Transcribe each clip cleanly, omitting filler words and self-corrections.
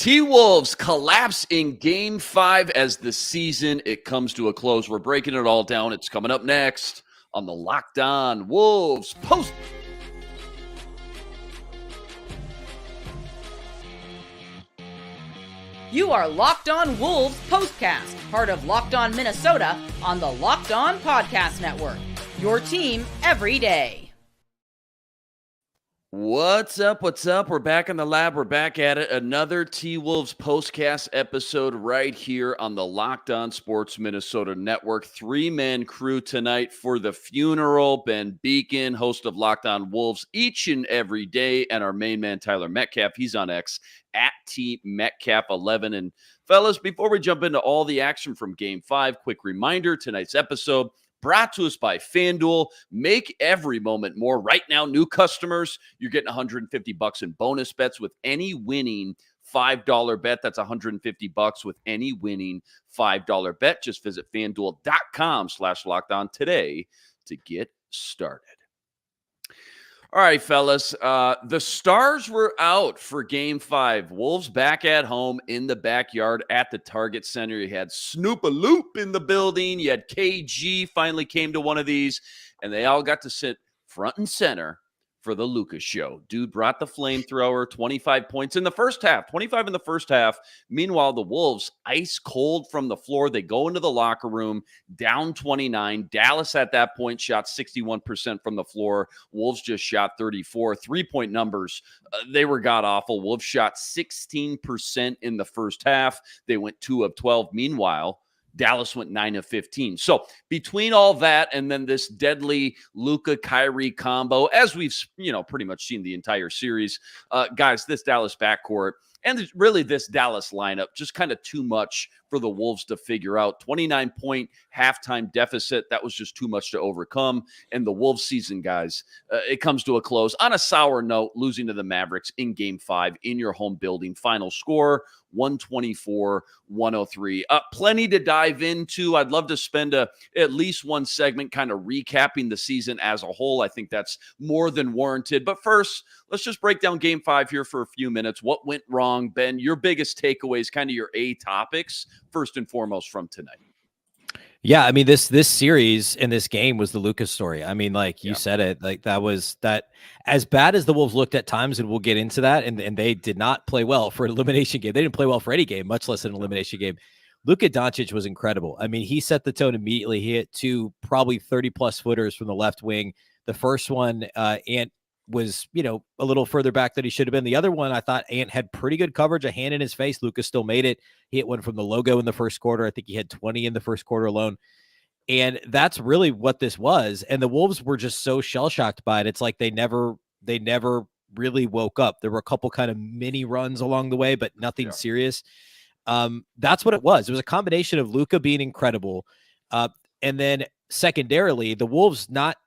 T-Wolves collapse in Game 5 as the season it comes to a close. We're breaking it all down. It's coming up next on the Locked On Wolves post. You are Locked On Wolves POSTCAST, part of Locked On Minnesota on the Locked On Podcast Network. Your team every day. What's up? What's up? We're back in the lab. We're back at it. Another T-Wolves postcast episode right here on the Locked On Sports Minnesota Network. Three-man crew tonight for the funeral. Ben Beecken, host of Locked On Wolves each and every day, and our main man, Tyler Metcalf. He's on X at TMetcalf11. And fellas, before we jump into all the action from Game 5, quick reminder, tonight's episode brought to us by FanDuel. Make every moment more. Right now, new customers, you're getting $150 in bonus bets with any winning $5 bet. That's $150 with any winning $5 bet. Just visit FanDuel.com/lockedon today to get started. All right, fellas, the stars were out for Game 5. Wolves back at home in the backyard at the Target Center. You had Snoop-a-Loop in the building. You had KG finally came to one of these, and they all got to sit front and center for the Luka show. Dude brought the flamethrower, 25 points in the first half, 25 in the first half. Meanwhile, the Wolves, ice cold from the floor. They go into the locker room, down 29. Dallas at that point shot 61% from the floor. Wolves just shot 34. Three-point numbers, they were god-awful. Wolves shot 16% in the first half. They went 2 of 12. Meanwhile, Dallas went 9 of 15. So between all that and then this deadly Luka-Kyrie combo, as we've pretty much seen the entire series, guys, this Dallas backcourt and really this Dallas lineup, just kind of too much for the Wolves to figure out. 29-point halftime deficit, that was just too much to overcome. And the Wolves season, guys, it comes to a close on a sour note, losing to the Mavericks in Game 5 in your home building. Final score, 124-103. Plenty to dive into. I'd love to spend at least one segment kind of recapping the season as a whole. I think that's more than warranted. But first, let's just break down Game 5 here for a few minutes. What went wrong, Ben? Your biggest takeaways, kind of your A topics, first and foremost from tonight. Yeah, I mean, this series and this game was the Luka story. I mean, like you said it, like that as bad as the Wolves looked at times, and we'll get into that, and they did not play well for an elimination game. They didn't play well for any game, much less an elimination game. Luka Doncic was incredible. I mean, he set the tone immediately. He hit 2 probably 30-plus footers from the left wing. The first one, Ant was, a little further back than he should have been. The other one, I thought Ant had pretty good coverage, a hand in his face. Luka still made it. He hit one from the logo in the first quarter. I think he had 20 in the first quarter alone. And that's really what this was. And the Wolves were just so shell-shocked by it. It's like they never really woke up. There were a couple kind of mini runs along the way, but nothing serious. That's what it was. It was a combination of Luka being incredible. And then secondarily, the Wolves not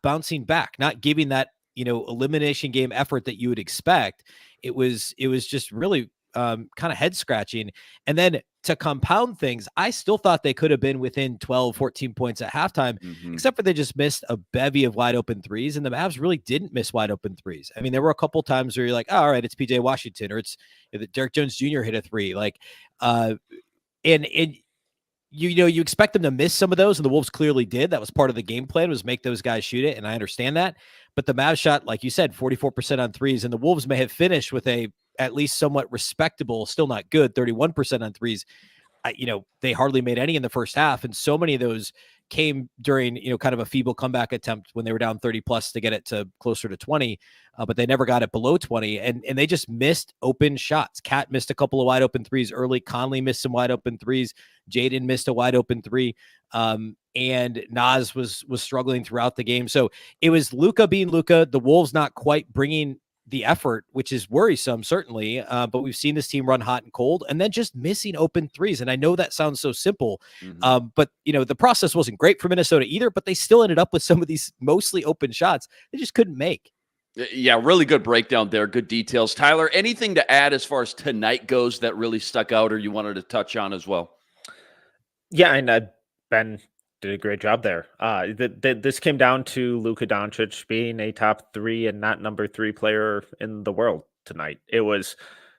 bouncing back, not giving that, elimination game effort that you would expect. It was just really kind of head scratching. And then to compound things, I still thought they could have been within 12, 14 points at halftime, except for they just missed a bevy of wide open threes. And the Mavs really didn't miss wide open threes. I mean, there were a couple times where you're like, oh, all right, it's PJ Washington, or it's Derek Jones Jr. hit a three. Like, you expect them to miss some of those, and the Wolves clearly did. That was part of the game plan, was make those guys shoot it, and I understand that. But the Mavs shot, like you said, 44% on threes, and the Wolves may have finished with a at least somewhat respectable, still not good, 31% on threes. They hardly made any in the first half, and so many of those came during, kind of a feeble comeback attempt when they were down 30 plus to get it to closer to 20, but they never got it below 20, and they just missed open shots. Cat missed a couple of wide open threes early. Conley missed some wide open threes. Jaden missed a wide open three, and Naz was struggling throughout the game. So it was Luka being Luka, the Wolves not quite bringing the effort, which is worrisome, certainly. But we've seen this team run hot and cold, and then just missing open threes. And I know that sounds so simple, but the process wasn't great for Minnesota either, but they still ended up with some of these mostly open shots they just couldn't make. Yeah, really good breakdown there. Good details. Tyler, anything to add as far as tonight goes that really stuck out or you wanted to touch on as well? Yeah, and Ben did a great job there. This came down to Luka Doncic being a top 3 and not number 3 player in the world tonight. It was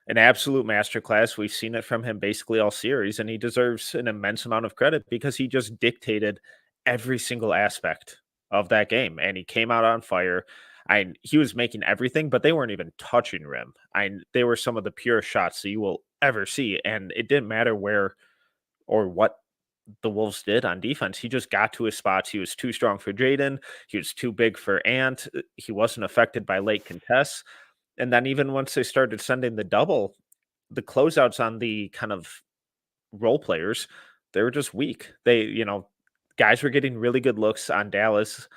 an absolute masterclass. We've seen it from him basically all series, and he deserves an immense amount of credit because he just dictated every single aspect of that game, and he came out on fire. He was making everything, but they weren't even touching rim. They were some of the purest shots that you will ever see, and it didn't matter where or what the Wolves did on defense. He just got to his spots. He was too strong for Jaden. He was too big for Ant. He wasn't affected by late contests. And then even once they started sending the double, the closeouts on the kind of role players, they were just weak. Guys were getting really good looks on Dallas.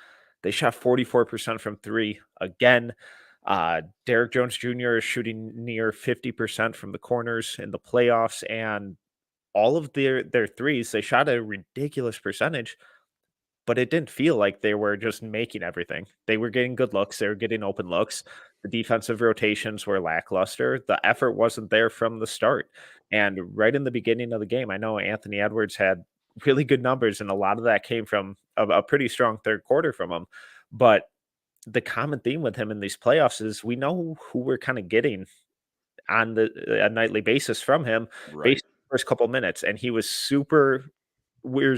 They shot 44% from three again. Derek Jones Jr. is shooting near 50% from the corners in the playoffs, and all of their threes, they shot a ridiculous percentage, but it didn't feel like they were just making everything. They were getting good looks. They were getting open looks. The defensive rotations were lackluster. The effort wasn't there from the start. And right in the beginning of the game, I know Anthony Edwards had really good numbers, and a lot of that came from a pretty strong third quarter from him. But the common theme with him in these playoffs is we know who we're kind of getting on a nightly basis from him based on the first couple minutes. And he was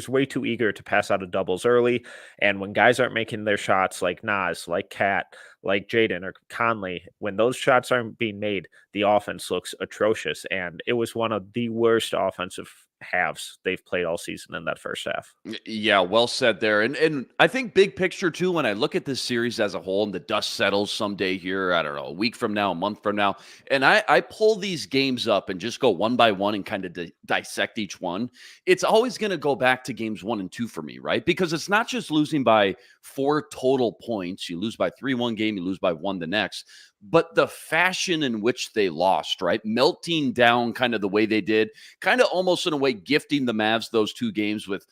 way too eager to pass out of doubles early. And when guys aren't making their shots, like Nas, like Cat, like Jaden or Conley, when those shots aren't being made, the offense looks atrocious. And it was one of the worst offensive halves they've played all season in that first half. Yeah, well said there. And I think big picture too, when I look at this series as a whole and the dust settles someday here, I don't know, a week from now, a month from now, and I pull these games up and just go one by one and kind of dissect each one, it's always going to go back to games 1 and 2 for me, right? Because it's not just losing by 4 total points. You lose by 3 one game, you lose by 1 the next. But the fashion in which they lost, right? Melting down kind of the way they did, kind of almost in a way gifting the Mavs those 2 games with,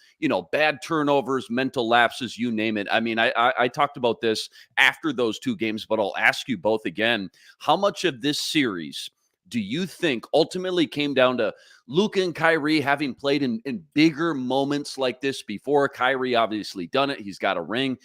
bad turnovers, mental lapses, you name it. I mean, I talked about this after those 2 games, but I'll ask you both again. How much of this series do you think ultimately came down to Luka and Kyrie having played in bigger moments like this before? Kyrie obviously done it. He's got a ring.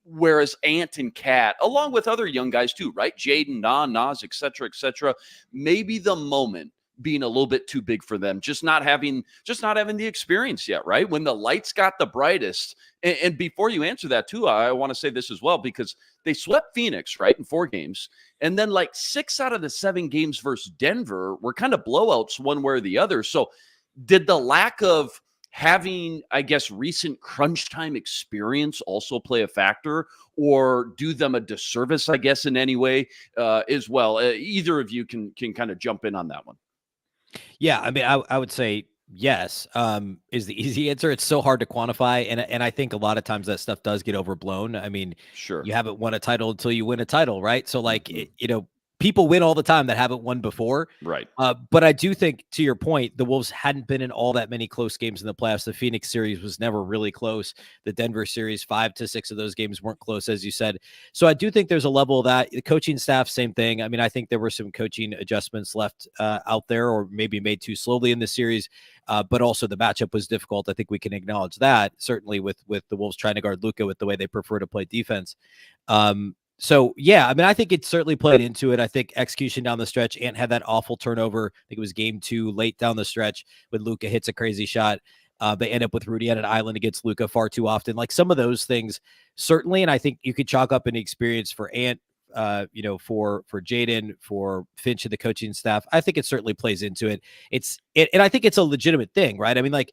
Whereas Ant and Cat, along with other young guys too, right? Jaden, Nas, et cetera, maybe the moment being a little bit too big for them, just not having the experience yet, right? When the lights got the brightest. And before you answer that too, I want to say this as well, because they swept Phoenix, right, in 4 games. And then like 6 out of the 7 games versus Denver were kind of blowouts one way or the other. So did the lack of having, I guess, recent crunch time experience also play a factor, or do them a disservice, I guess, in any way as well? Either of you can kind of jump in on that one. Yeah, I mean, I would say yes, is the easy answer. It's so hard to quantify, and I think a lot of times that stuff does get overblown. I mean, sure, you haven't won a title until you win a title, right? So like, people win all the time that haven't won before. Right. But I do think, to your point, the Wolves hadn't been in all that many close games in the playoffs. The Phoenix series was never really close. The Denver series, 5 to 6 of those games weren't close, as you said. So I do think there's a level of that. The coaching staff, same thing. I mean, I think there were some coaching adjustments left out there, or maybe made too slowly in the series. But also the matchup was difficult. I think we can acknowledge that, certainly with the Wolves trying to guard Luka with the way they prefer to play defense. So, yeah, I mean, I think it certainly played into it. I think execution down the stretch. Ant had that awful turnover. I think it was game 2 late down the stretch when Luka hits a crazy shot. They end up with Rudy at an island against Luka far too often. Like some of those things, certainly. And I think you could chalk up an experience for Ant, for Jaden, for Finch and the coaching staff. I think it certainly plays into it. And I think it's a legitimate thing, right? I mean, like,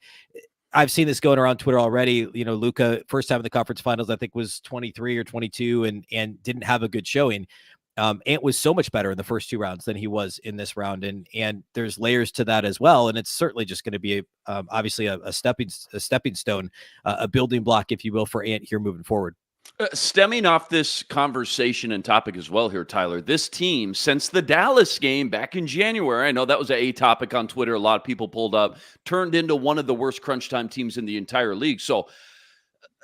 I've seen this going around Twitter already. Luka, first time in the conference finals, I think was 23 or 22 and didn't have a good showing. Ant was so much better in the first 2 rounds than he was in this round. And there's layers to that as well. And it's certainly just going to be obviously a stepping stone, a building block, if you will, for Ant here moving forward. Stemming off this conversation and topic as well here, Tyler, this team, since the Dallas game back in January, I know that was a topic on Twitter, a lot of people pulled up, turned into one of the worst crunch time teams in the entire league. So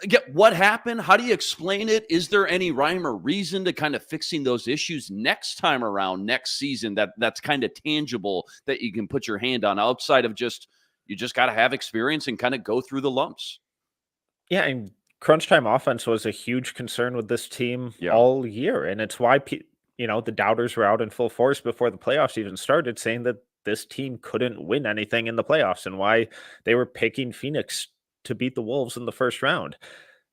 again, what happened? How do you explain it? Is there any rhyme or reason to kind of fixing those issues next time around, next season, that's kind of tangible that you can put your hand on outside of you just got to have experience and kind of go through the lumps? Yeah, and crunch time offense was a huge concern with this team Yeah. all year, and it's why the doubters were out in full force before the playoffs even started, saying that this team couldn't win anything in the playoffs and why they were picking Phoenix to beat the Wolves in the first round.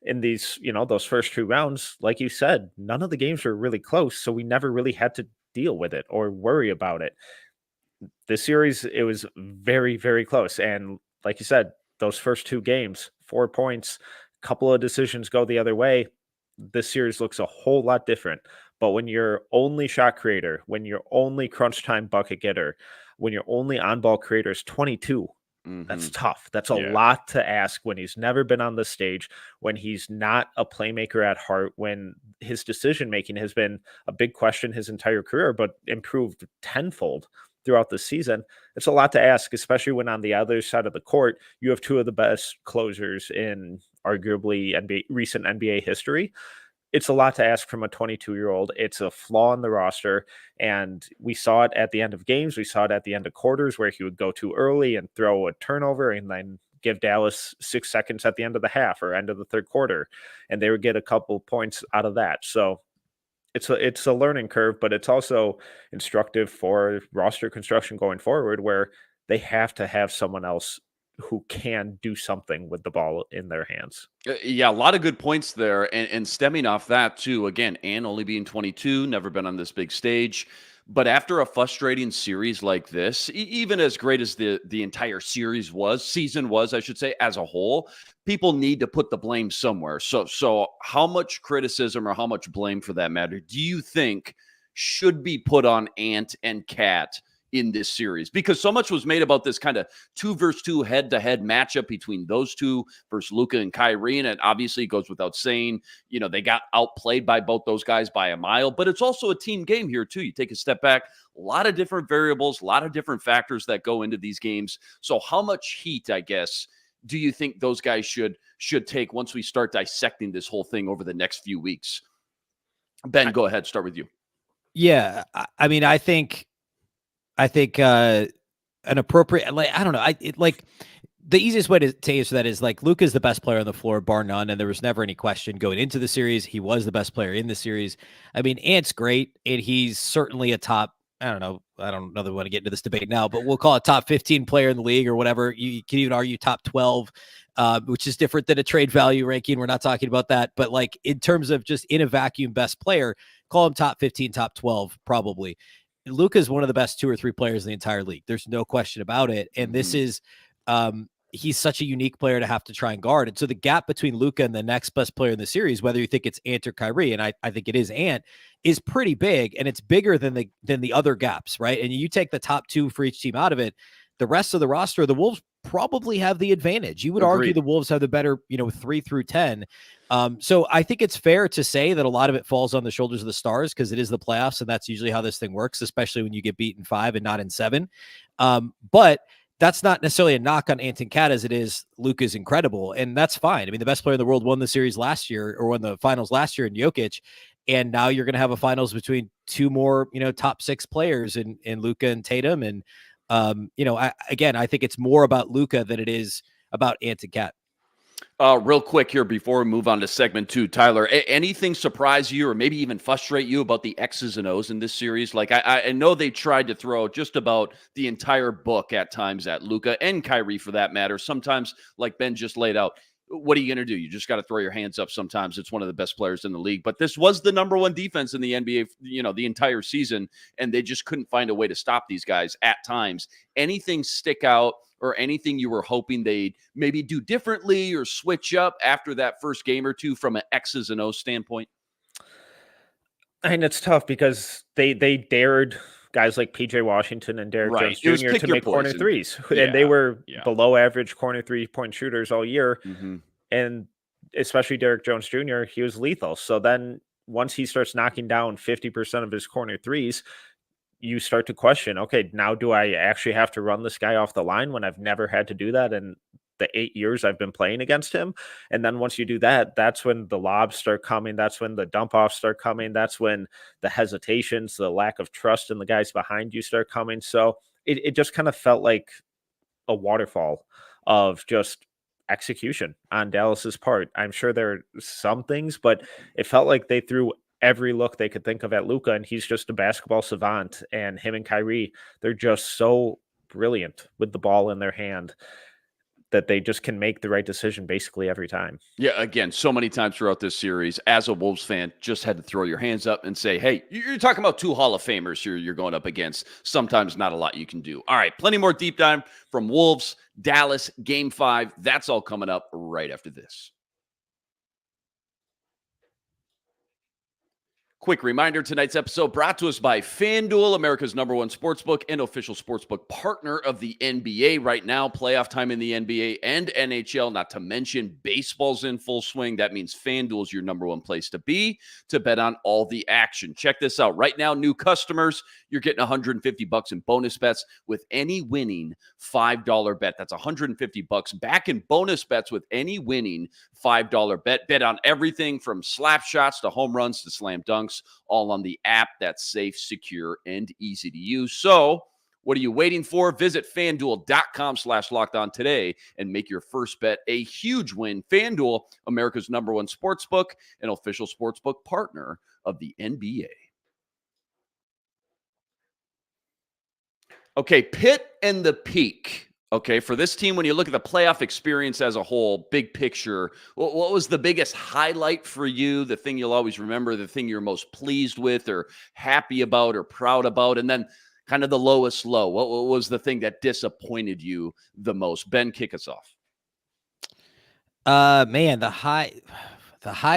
In these, those first 2 rounds, like you said, none of the games were really close, so we never really had to deal with it or worry about it. This series, it was very, very close. And like you said, those first 2 games, 4 points, couple of decisions go the other way. This series looks a whole lot different. But when you're only shot creator, when you're only crunch time bucket getter, when your only on ball creator is 22, that's tough. That's a lot to ask when he's never been on the stage, when he's not a playmaker at heart, when his decision making has been a big question his entire career, but improved tenfold throughout the season. It's a lot to ask, especially when on the other side of the court, you have 2 of the best closers in arguably recent NBA history. It's a lot to ask from a 22-year-old. It's a flaw in the roster, and we saw it at the end of games. We saw it at the end of quarters where he would go too early and throw a turnover and then give Dallas 6 seconds at the end of the half or end of the third quarter, and they would get a couple points out of that. So it's a learning curve, but it's also instructive for roster construction going forward, where they have to have someone else who can do something with the ball in their hands. Yeah, a lot of good points there. And stemming off that, too, again, Ant only being 22, never been on this big stage. But after a frustrating series like this, even as great as the entire season was, I should say, as a whole, people need to put the blame somewhere. So how much criticism or how much blame, for that matter, do you think should be put on Ant and Cat in this series? Because so much was made about this kind of 2-versus-2 head-to-head matchup between those two versus Luka and Kyrie, and it obviously goes without saying, they got outplayed by both those guys by a mile, but it's also a team game here too. You take a step back, a lot of different variables, a lot of different factors that go into these games. So how much heat, I guess, do you think those guys should take once we start dissecting this whole thing over the next few weeks? Ben, go ahead, start with you. Yeah, I mean, I think an appropriate, I don't know. The easiest way to answer that is Luka's the best player on the floor, bar none. And there was never any question going into the series. He was the best player in the series. I mean, Ant's great, and he's certainly a top, I don't know that we want to get into this debate now, but we'll call it top 15 player in the league or whatever. You can even argue top 12, which is different than a trade value ranking. We're not talking about that, but in terms of just in a vacuum, best player, call him top 15, top 12, probably. Luka is one of the best 2 or 3 players in the entire league. There's no question about it. And this is, he's such a unique player to have to try and guard. And so the gap between Luka and the next best player in the series, whether you think it's Ant or Kyrie, and I think it is Ant, is pretty big, and it's bigger than the other gaps, right? And you take the top 2 for each team out of it, the rest of the roster, the Wolves probably have the advantage. You would argue the Wolves have the better, 3 through 10. So I think it's fair to say that a lot of it falls on the shoulders of the stars because it is the playoffs, and that's usually how this thing works, especially when you get beat in 5 and not in 7. But that's not necessarily a knock on Ant and Cat as it is Luka's incredible, and that's fine. I mean, the best player in the world won the series last year, or won the finals last year in Jokic, and now you're going to have a finals between 2 more, top 6 players in Luka and Tatum. And, I think it's more about Luka than it is about Ant and Cat. Real quick here before we move on to segment 2, Tyler, anything surprise you or maybe even frustrate you about the X's and O's in this series? I know they tried to throw just about the entire book at times at Luka and Kyrie for that matter. Sometimes, like Ben just laid out, what are you going to do? You just got to throw your hands up sometimes. It's one of the best players in the league. But this was the number 1 defense in the NBA, the entire season, and they just couldn't find a way to stop these guys at times. Anything stick out or anything you were hoping they'd maybe do differently or switch up after that first game or two from an X's and O's standpoint? And it's tough because they dared guys like PJ Washington and Derek Jones Jr. to make corner threes. And they were below average corner 3-point shooters all year. And especially Derek Jones Jr., he was lethal. So then once he starts knocking down 50% of his corner threes, you start to question, okay, now do I actually have to run this guy off the line when I've never had to do that in the 8 years I've been playing against him? And then once you do that, that's when the lobs start coming. That's when the dump offs start coming. That's when the hesitations, the lack of trust in the guys behind you start coming. So it just kind of felt like a waterfall of just execution on Dallas's part. I'm sure there are some things, but it felt like they threw every look they could think of at Luka, and he's just a basketball savant. And him and Kyrie, they're just so brilliant with the ball in their hand that they just can make the right decision basically every time. Yeah, again, so many times throughout this series, as a Wolves fan, just had to throw your hands up and say, hey, you're talking about two Hall of Famers here you're going up against. Sometimes not a lot you can do. All right, plenty more deep dive from Wolves, Dallas, Game 5. That's all coming up right after this. Quick reminder, tonight's episode brought to us by FanDuel, America's #1 sportsbook and official sportsbook partner of the NBA. Right now, playoff time in the NBA and NHL, not to mention baseball's in full swing. That means FanDuel's your #1 place to be to bet on all the action. Check this out. Right now, new customers, you're getting $150 in bonus bets with any winning $5 bet. That's $150 back in bonus bets with any winning $5 bet. Bet on everything from slap shots to home runs to slam dunks, all on the app that's safe, secure, and easy to use. So what are you waiting for? Visit FanDuel.com/lockedon today and make your first bet a huge win. FanDuel, America's #1 sportsbook and official sportsbook partner of the NBA. Okay, Pitt and the Peak. Okay, for this team, when you look at the playoff experience as a whole, big picture, what was the biggest highlight for you, the thing you'll always remember, the thing you're most pleased with or happy about or proud about, and then kind of the lowest low? What was the thing that disappointed you the most? Ben, kick us off. Man, the high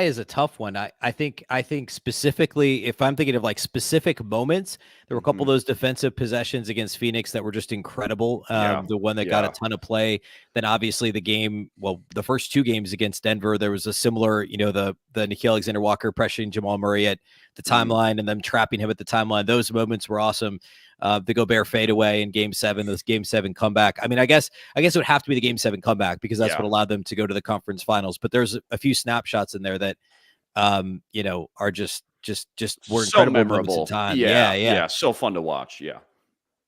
is a tough one. I think specifically, if I'm thinking of like specific moments, there were a couple of those defensive possessions against Phoenix that were just incredible. The one that got a ton of play. Then obviously the first two games against Denver, there was a similar, the Nickeil Alexander-Walker pressuring Jamal Murray at the timeline and them trapping him at the timeline. Those moments were awesome. The Gobert fadeaway in Game 7, this Game 7 comeback. I mean, I guess it would have to be the Game 7 comeback because that's what allowed them to go to the conference finals. But there's a few snapshots in there that, are just were so incredible memorable. Moments in time. Yeah. So fun to watch. Yeah.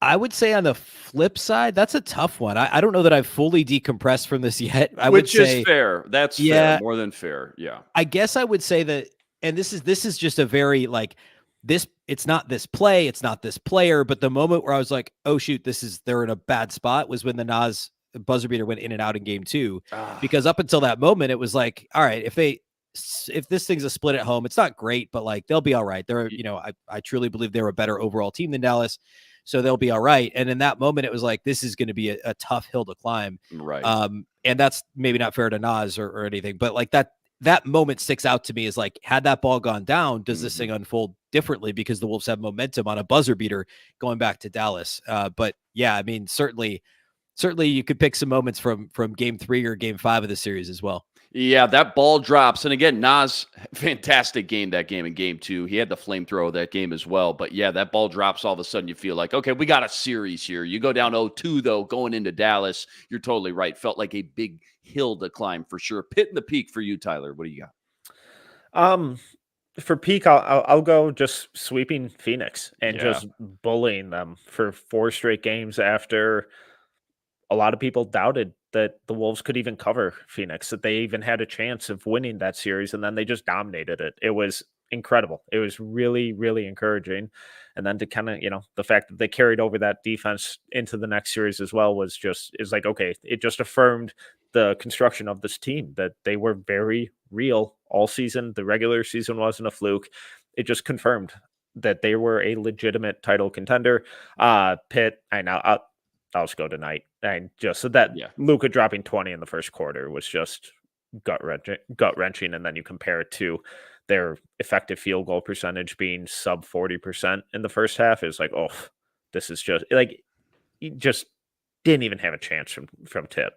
I would say on the flip side, that's a tough one. I don't know that I've fully decompressed from this yet. Which is fair. That's fair. More than fair. Yeah. I guess I would say that, and this is just a very it's not this play, it's not this player, but the moment where I was like, oh shoot, they're in a bad spot was when the Nas buzzer beater went in and out in Game 2. Because up until that moment, it was like, all right, if this thing's a split at home, it's not great, but like they'll be all right. They're, I truly believe they're a better overall team than Dallas, so they'll be all right. And in that moment, it was like, this is going to be a tough hill to climb. Right. And that's maybe not fair to Nas or anything, but like that moment sticks out to me as like, had that ball gone down, does this thing unfold differently because the Wolves have momentum on a buzzer beater going back to Dallas? But yeah, I mean, certainly you could pick some moments from Game 3 or Game 5 of the series as well. Yeah, that ball drops. And again, Nas, fantastic game that game in Game 2. He had the flamethrower that game as well. But yeah, that ball drops. All of a sudden you feel like, okay, we got a series here. You go down 0-2, though, going into Dallas. You're totally right. Felt like a big hill to climb for sure. Pitt and the Peak for you, Tyler. What do you got? For Peak, I'll go just sweeping Phoenix and just bullying them for 4 straight games after a lot of people doubted that the Wolves could even cover Phoenix, that they even had a chance of winning that series, and then they just dominated it. It was incredible. It was really, really encouraging. And then to kind of, the fact that they carried over that defense into the next series as well is like, okay, it just affirmed the construction of this team, that they were very real all season. The regular season wasn't a fluke. It just confirmed that they were a legitimate title contender. Pitt, I'll just go tonight. And just so that Luka dropping 20 in the first quarter was just gut wrenching. And then you compare it to their effective field goal percentage being sub 40% in the first half. It's like, oh, this is just like, you just didn't even have a chance from Tip.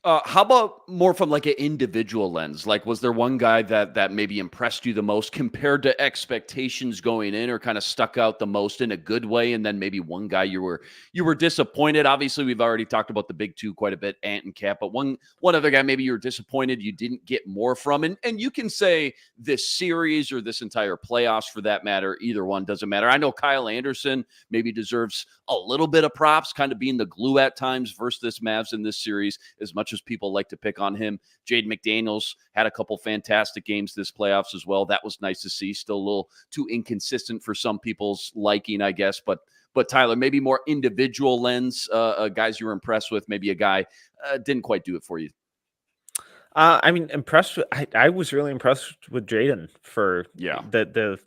How about more from like an individual lens? Like, was there one guy that maybe impressed you the most compared to expectations going in, or kind of stuck out the most in a good way? And then maybe one guy you were disappointed. Obviously, we've already talked about the big two quite a bit, Ant and Cap, but one other guy maybe you were disappointed you didn't get more from. And you can say this series or this entire playoffs for that matter, either one doesn't matter. I know Kyle Anderson maybe deserves a little bit of props, kind of being the glue at times versus this Mavs in this series. As much much as people like to pick on him. Jaden McDaniels had a couple fantastic games this playoffs as well. That was nice to see. Still a little too inconsistent for some people's liking, I guess. But Tyler, maybe more individual lens, guys you were impressed with, maybe a guy didn't quite do it for you. I mean, I was really impressed with Jaden for the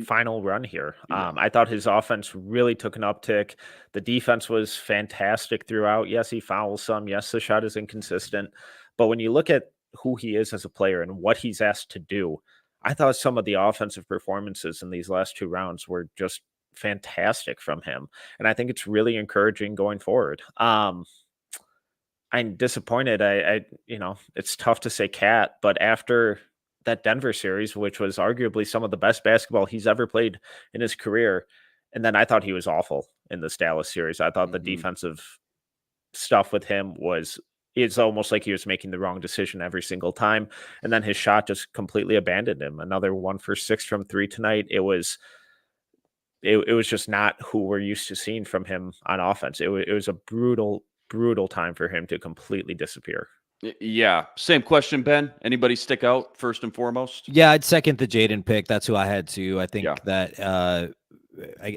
final run here. I thought his offense really took an uptick. The defense was fantastic throughout. Yes, he fouls some. Yes, the shot is inconsistent. But when you look at who he is as a player and what he's asked to do, I thought some of the offensive performances in these last 2 rounds were just fantastic from him. And I think it's really encouraging going forward. I'm disappointed. It's tough to say Cat, but after that Denver series, which was arguably some of the best basketball he's ever played in his career, and then I thought he was awful in this Dallas series. I thought the defensive stuff with him it's almost like he was making the wrong decision every single time. And then his shot just completely abandoned him. Another 1 for 6 from 3 tonight. It was just not who we're used to seeing from him on offense. It was a brutal time for him to completely disappear. Yeah. Same question, Ben. Anybody stick out first and foremost? Yeah, I'd second the Jaden pick. That's who I had too. I think that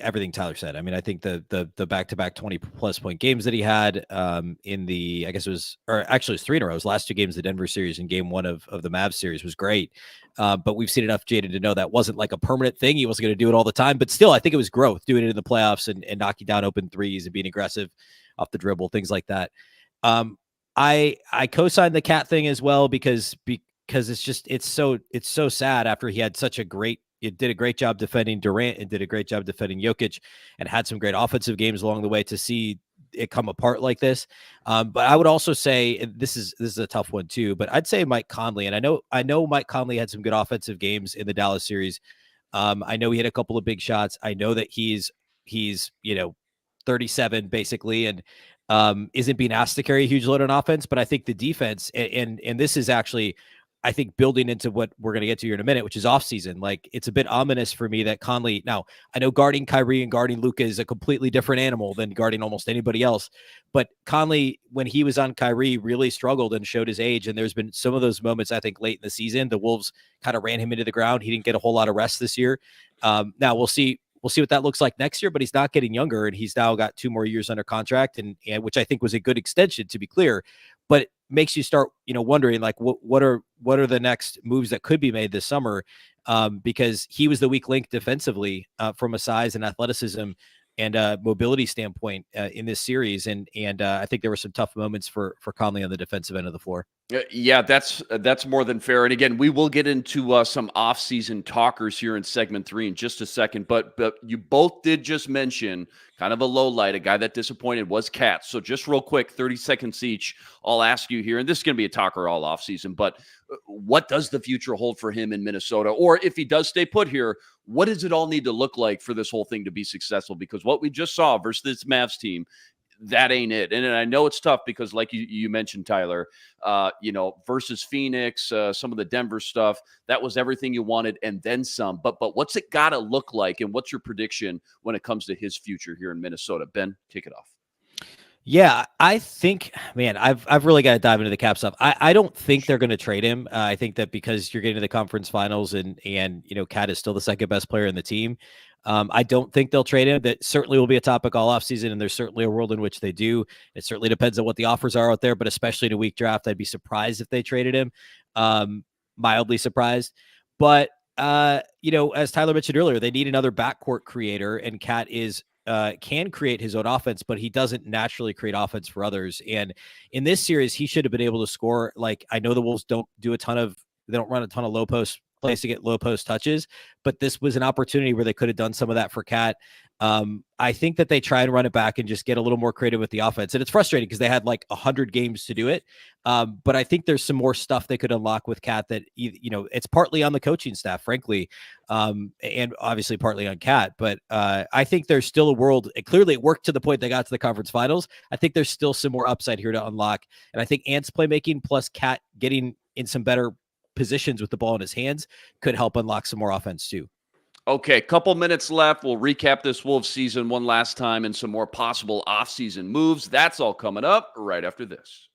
everything Tyler said. I mean, I think the back-to-back 20+ point games that he had in the, I guess it was 3 in a row. His last 2 games, the Denver series and game 1 of the Mavs series was great. But we've seen enough Jaden to know that wasn't like a permanent thing. He wasn't going to do it all the time, but still, I think it was growth doing it in the playoffs and knocking down open threes and being aggressive off the dribble, things like that. I co-signed the Cat thing as well because it's so sad after he had did a great job defending Durant and did a great job defending Jokic and had some great offensive games along the way to see it come apart like this. But I would also say this is a tough one too, but I'd say Mike Conley. And I know Mike Conley had some good offensive games in the Dallas series. I know he had a couple of big shots. I know that he's 37 basically, and isn't being asked to carry a huge load on offense, but I think the defense and this is actually, I think, building into what we're going to get to here in a minute, which is offseason. Like, it's a bit ominous for me that Conley, now I know guarding Kyrie and guarding Luka is a completely different animal than guarding almost anybody else, but Conley, when he was on Kyrie, really struggled and showed his age. And there's been some of those moments, I think, late in the season, the Wolves kind of ran him into the ground. He didn't get a whole lot of rest this year. Now we'll see what that looks like next year, but he's not getting younger, and he's now got 2 more years under contract, and which I think was a good extension, to be clear. But it makes you start, wondering like what are the next moves that could be made this summer, because he was the weak link defensively from a size and athleticism and mobility standpoint in this series, and I think there were some tough moments for Conley on the defensive end of the floor. Yeah, that's more than fair. And again, we will get into some off-season talkers here in segment 3 in just a second. But you both did just mention kind of a low light, a guy that disappointed was Cat. So just real quick, 30 seconds each, I'll ask you here, and this is going to be a talker all off-season, but what does the future hold for him in Minnesota? Or if he does stay put here, what does it all need to look like for this whole thing to be successful? Because what we just saw versus this Mavs team, that ain't it. And I know it's tough because, like you mentioned, Tyler, versus Phoenix, some of the Denver stuff, that was everything you wanted and then some. But what's it got to look like, and what's your prediction when it comes to his future here in Minnesota? Ben, kick it off. Yeah, I think, man, I've really got to dive into the Cap stuff. I don't think they're going to trade him. I think that because you're getting to the conference finals and Cat is still the second best player in the team. I don't think they'll trade him. That certainly will be a topic all offseason, and there's certainly a world in which they do. It certainly depends on what the offers are out there, but especially in a weak draft, I'd be surprised if they traded him. Mildly surprised. But, as Tyler mentioned earlier, they need another backcourt creator, and Cat can create his own offense, but he doesn't naturally create offense for others. And in this series, he should have been able to score. Like, I know the Wolves don't run a ton of low post plays to get low post touches, but this was an opportunity where they could have done some of that for Cat. I think that they try and run it back and just get a little more creative with the offense. And it's frustrating because they had like 100 games to do it. But I think there's some more stuff they could unlock with Cat that, it's partly on the coaching staff, frankly, and obviously partly on Cat. But I think there's still a world. Clearly, it worked to the point they got to the conference finals. I think there's still some more upside here to unlock. And I think Ant's playmaking plus Cat getting in some better positions with the ball in his hands could help unlock some more offense too. Okay, couple minutes left. We'll recap this Wolves season one last time and some more possible offseason moves. That's all coming up right after this.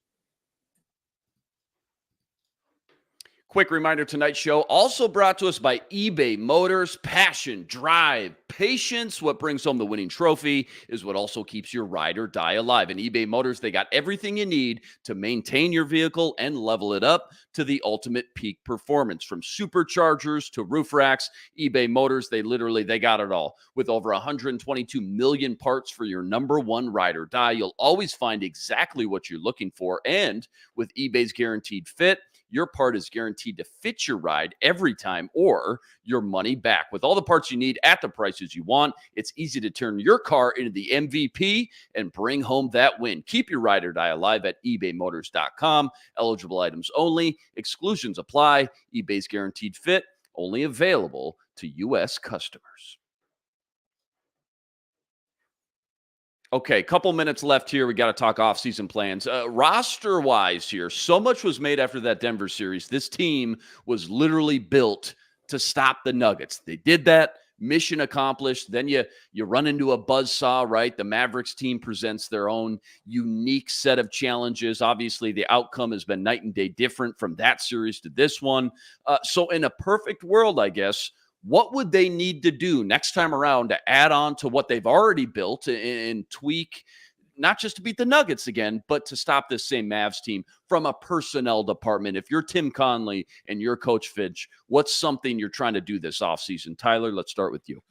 Quick reminder, tonight's show also brought to us by eBay Motors. Passion, drive, patience. What brings home the winning trophy is what also keeps your ride or die alive. In eBay Motors, they got everything you need to maintain your vehicle and level it up to the ultimate peak performance. From superchargers to roof racks, eBay Motors, they got it all. With over 122 million parts for your number one ride or die, you'll always find exactly what you're looking for. And with eBay's Guaranteed Fit, your part is guaranteed to fit your ride every time or your money back. With all the parts you need at the prices you want, it's easy to turn your car into the MVP and bring home that win. Keep your ride or die alive at ebaymotors.com. Eligible items only. Exclusions apply. eBay's Guaranteed Fit, only available to U.S. customers. Okay, a couple minutes left here. We got to talk offseason plans. Roster-wise here, so much was made after that Denver series. This team was literally built to stop the Nuggets. They did that. Mission accomplished. Then you run into a buzzsaw, right? The Mavericks team presents their own unique set of challenges. Obviously, the outcome has been night and day different from that series to this one. So in a perfect world, I guess, what would they need to do next time around to add on to what they've already built and tweak, not just to beat the Nuggets again, but to stop this same Mavs team from a personnel department? If you're Tim Conley and you're Coach Finch, what's something you're trying to do this offseason? Tyler, let's start with you.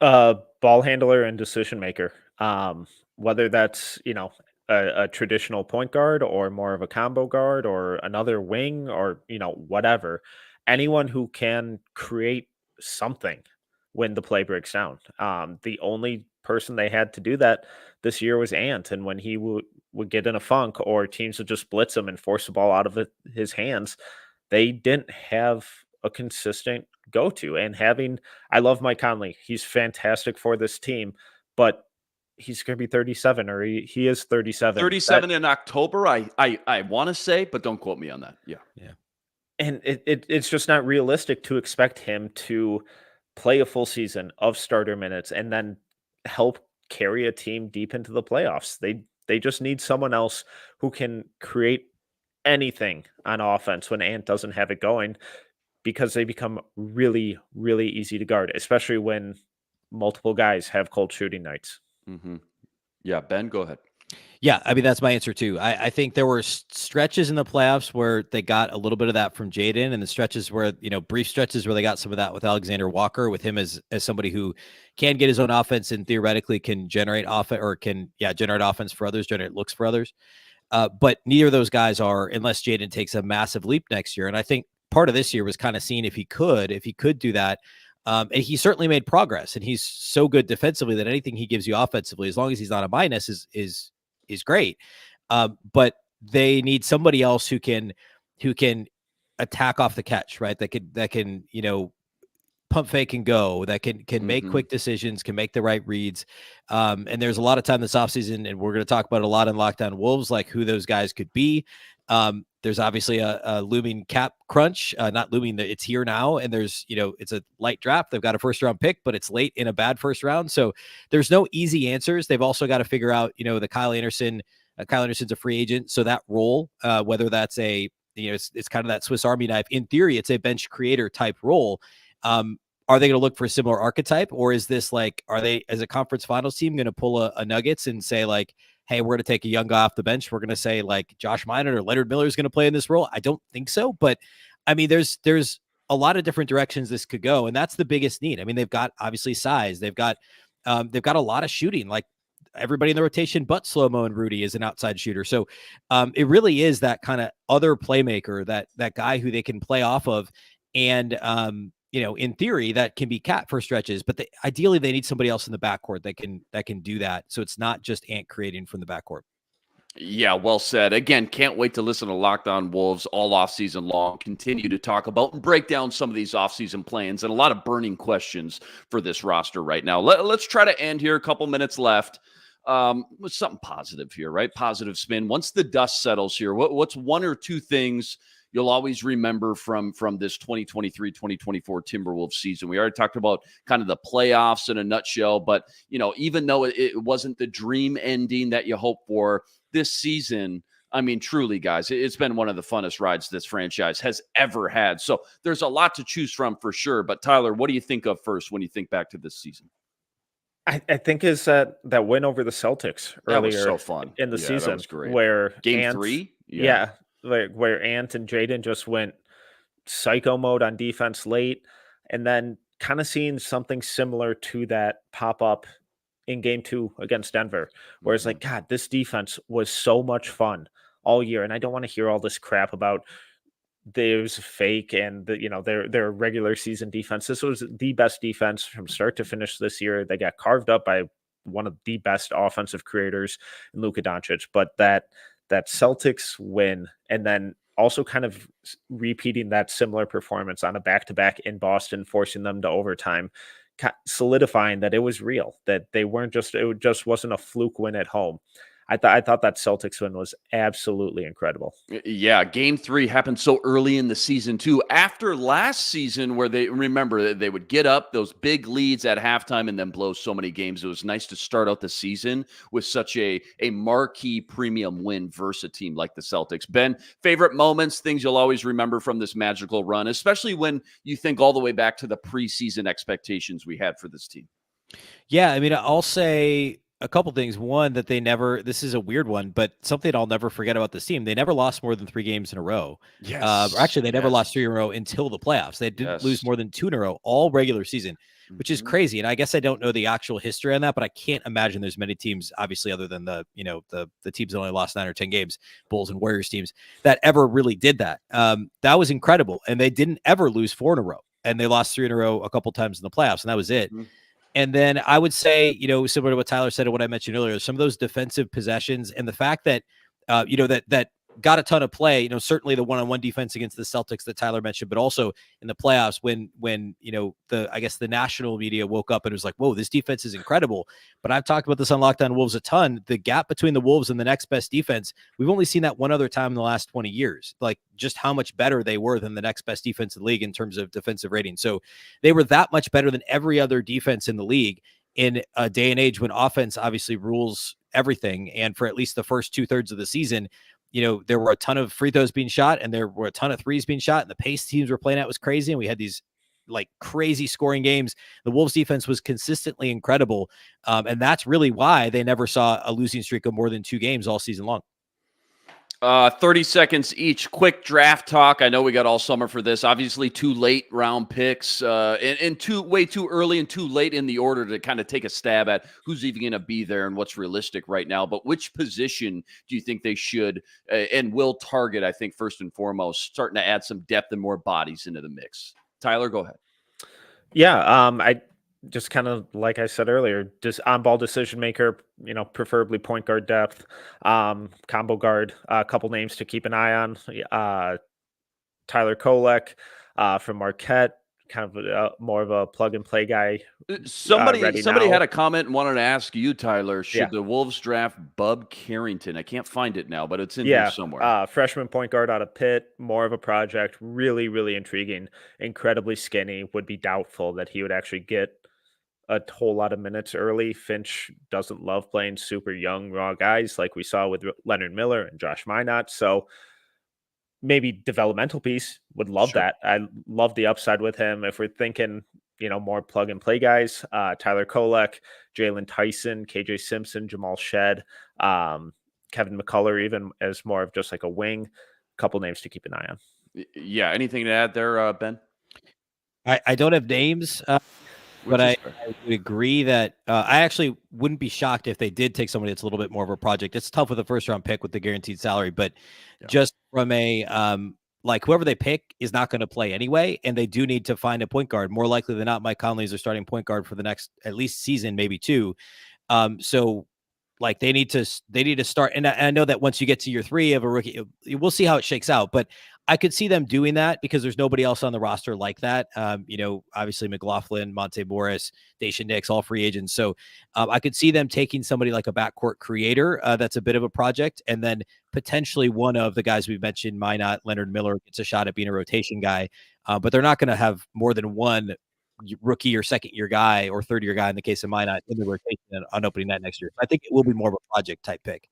Ball handler and decision maker. Whether that's, a traditional point guard or more of a combo guard or another wing or, whatever. Anyone who can create something when the play breaks down. The only person they had to do that this year was Ant. And when he would get in a funk or teams would just blitz him and force the ball out of his hands, they didn't have a consistent go-to. And I love Mike Conley. He's fantastic for this team, but he's going to be 37, or he is 37. 37 in October, I want to say, but don't quote me on that. Yeah. And it's just not realistic to expect him to play a full season of starter minutes and then help carry a team deep into the playoffs. They just need someone else who can create anything on offense when Ant doesn't have it going, because they become really, really easy to guard, especially when multiple guys have cold shooting nights. Mm-hmm. Yeah, Ben, go ahead. Yeah, I mean, that's my answer too. I think there were stretches in the playoffs where they got a little bit of that from Jaden, and the stretches where, brief stretches where they got some of that with Alexander Walker, with him as somebody who can get his own offense and theoretically can generate generate offense for others, generate looks for others. But neither of those guys are, unless Jaden takes a massive leap next year. And I think part of this year was kind of seeing if he could do that. And he certainly made progress, and he's so good defensively that anything he gives you offensively, as long as he's not a minus, is great. But they need somebody else who can attack off the catch, right? That can pump fake and go, that can make quick decisions, can make the right reads. And there's a lot of time this offseason, and we're going to talk about a lot in Locked On Wolves, like who those guys could be. There's obviously a looming cap crunch, not looming, it's here now. And there's, it's a light draft. They've got a first round pick, but it's late in a bad first round. So there's no easy answers. They've also got to figure out, the Kyle Anderson's a free agent. So that role, whether that's it's kind of that Swiss Army knife. In theory, it's a bench creator type role. Are they going to look for a similar archetype, or is this are they, as a conference finals team, going to pull a Nuggets and say hey, we're going to take a young guy off the bench? We're going to say Josh Minot or Leonard Miller is going to play in this role? I don't think so. But I mean, there's a lot of different directions this could go. And that's the biggest need. I mean, they've got obviously size. They've got a lot of shooting, everybody in the rotation, but Slow-Mo and Rudy is an outside shooter. So it really is that kind of other playmaker, that guy who they can play off of. And, in theory, that can be Cat for stretches, but ideally they need somebody else in the backcourt that can do that. So it's not just Ant creating from the backcourt. Yeah, well said. Again, can't wait to listen to Locked On Wolves all offseason long. Continue to talk about and break down some of these offseason plans and a lot of burning questions for this roster right now. Let's try to end here. A couple minutes left with something positive here, right? Positive spin. Once the dust settles here, what's one or two things you'll always remember from this 2023-2024 Timberwolves season? We already talked about kind of the playoffs in a nutshell, but, even though it wasn't the dream ending that you hope for, this season I mean, truly, guys, it's been one of the funnest rides this franchise has ever had. So there's a lot to choose from for sure. But Tyler, what do you think of first when you think back to this season? I think is that win over the Celtics That was so earlier fun. in the Yeah, season, that was great. where Game 3? like where Ant and Jaden just went psycho mode on defense late, and then kind of seeing something similar to that pop up in game 2 against Denver, where it's like, God, this defense was so much fun all year, and I don't want to hear all this crap about there's fake and their regular season defense. This was the best defense from start to finish this year. They got carved up by one of the best offensive creators in Luka Doncic, but that Celtics win, and then also kind of repeating that similar performance on a back-to-back in Boston, forcing them to overtime, solidifying that it was real, that they weren't it just wasn't a fluke win at home. I thought that Celtics win was absolutely incredible. Yeah, game 3 happened so early in the season too. After last season, where they would get up those big leads at halftime and then blow so many games. It was nice to start out the season with such a marquee premium win versus a team like the Celtics. Ben, favorite moments, things you'll always remember from this magical run, especially when you think all the way back to the preseason expectations we had for this team. Yeah, I mean, I'll say a couple things. One, that this is a weird one, but something I'll never forget about this team. They never lost more than 3 games in a row. Yes. Actually, they never lost 3 in a row until the playoffs. They didn't lose more than 2 in a row all regular season, which is crazy. And I guess I don't know the actual history on that, but I can't imagine there's many teams, obviously, other than the teams that only lost 9 or 10 games, Bulls and Warriors teams, that ever really did that. That was incredible. And they didn't ever lose 4 in a row. And they lost 3 in a row a couple times in the playoffs, and that was it. And then I would say, similar to what Tyler said and what I mentioned earlier, some of those defensive possessions and the fact that, that got a ton of play, certainly the one-on-one defense against the Celtics that Tyler mentioned, but also in the playoffs when the national media woke up and was like, whoa, this defense is incredible. But I've talked about this on Locked On Wolves a ton. The gap between the Wolves and the next best defense, we've only seen that one other time in the last 20 years, like just how much better they were than the next best defense in the league in terms of defensive rating. So they were that much better than every other defense in the league in a day and age when offense obviously rules everything. And for at least the first 2/3 of the season, there were a ton of free throws being shot and there were a ton of threes being shot, and the pace teams were playing at was crazy. And we had these like crazy scoring games. The Wolves defense was consistently incredible. And that's really why they never saw a losing streak of more than 2 games all season long. 30 seconds each. Quick draft talk. I know we got all summer for this. Obviously, 2 late round picks, and way too early and too late in the order to kind of take a stab at who's even going to be there and what's realistic right now. But which position do you think they should and will target? I think first and foremost, starting to add some depth and more bodies into the mix. Tyler, go ahead. Yeah, I just kind of like I said earlier, just on-ball decision maker, preferably point guard depth, combo guard, a couple names to keep an eye on. Tyler Kolek from Marquette, kind of more of a plug-and-play guy. Somebody had a comment and wanted to ask you, Tyler, should the Wolves draft Bub Carrington? I can't find it now, but it's in here somewhere. Freshman point guard out of Pitt, more of a project, really, really intriguing, incredibly skinny, would be doubtful that he would actually get a whole lot of minutes early. Finch doesn't love playing super young, raw guys like we saw with Leonard Miller and Josh Minot. So maybe developmental piece, would love that. I love the upside with him. If we're thinking, more plug and play guys, Tyler Kolek, Jalen Tyson, KJ Simpson, Jamal Shed, Kevin McCullough, even as more of just like a wing, couple names to keep an eye on. Yeah. Anything to add there, Ben? I don't have names. But I would agree that I actually wouldn't be shocked if they did take somebody that's a little bit more of a project. It's tough with a first-round pick with the guaranteed salary, but just from a whoever they pick is not going to play anyway, and they do need to find a point guard. More likely than not, Mike Conley is their starting point guard for the next at least season, maybe 2. So they need to start. And I know that once you get to year 3 of a rookie, we'll see how it shakes out, but I could see them doing that because there's nobody else on the roster like that. Obviously McLaughlin, Monte Morris, Daishen Nix, all free agents. So I could see them taking somebody like a backcourt creator that's a bit of a project, and then potentially one of the guys we've mentioned, Minot, Leonard Miller, gets a shot at being a rotation guy. But they're not going to have more than one rookie or second-year guy or third-year guy in the case of Minot in the rotation on opening night next year. So I think it will be more of a project type pick.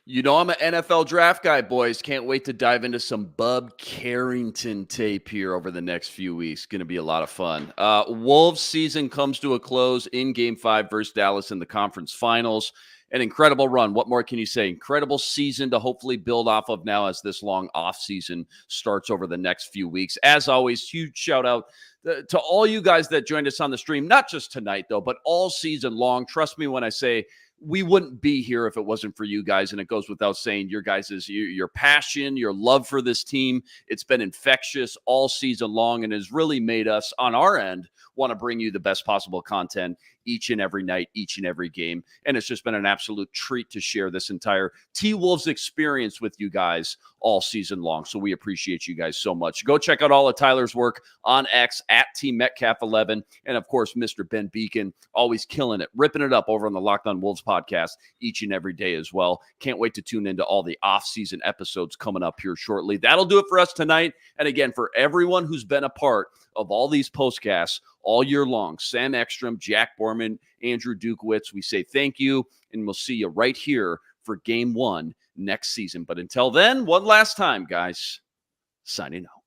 You know, I'm an NFL draft guy, boys. Can't wait to dive into some Bub Carrington tape here over the next few weeks. Going to be a lot of fun. Wolves season comes to a close in Game 5 versus Dallas in the conference finals. An incredible run. What more can you say? Incredible season to hopefully build off of now as this long offseason starts over the next few weeks. As always, huge shout out to all you guys that joined us on the stream, not just tonight, though, but all season long. Trust me when I say we wouldn't be here if it wasn't for you guys. And it goes without saying, your guys' your passion, your love for this team, it's been infectious all season long and has really made us on our end want to bring you the best possible content each and every night, each and every game. And it's just been an absolute treat to share this entire T-Wolves experience with you guys all season long. So we appreciate you guys so much. Go check out all of Tyler's work on X at Team Metcalf11. And of course, Mr. Ben Beecken, always killing it, ripping it up over on the Locked On Wolves podcast each and every day as well. Can't wait to tune into all the off-season episodes coming up here shortly. That'll do it for us tonight. And again, for everyone who's been a part of all these postcasts all year long, Sam Ekstrom, Jack Borman, Andrew Dukowitz, we say thank you, and we'll see you right here for Game 1 next season. But until then, one last time, guys, signing out.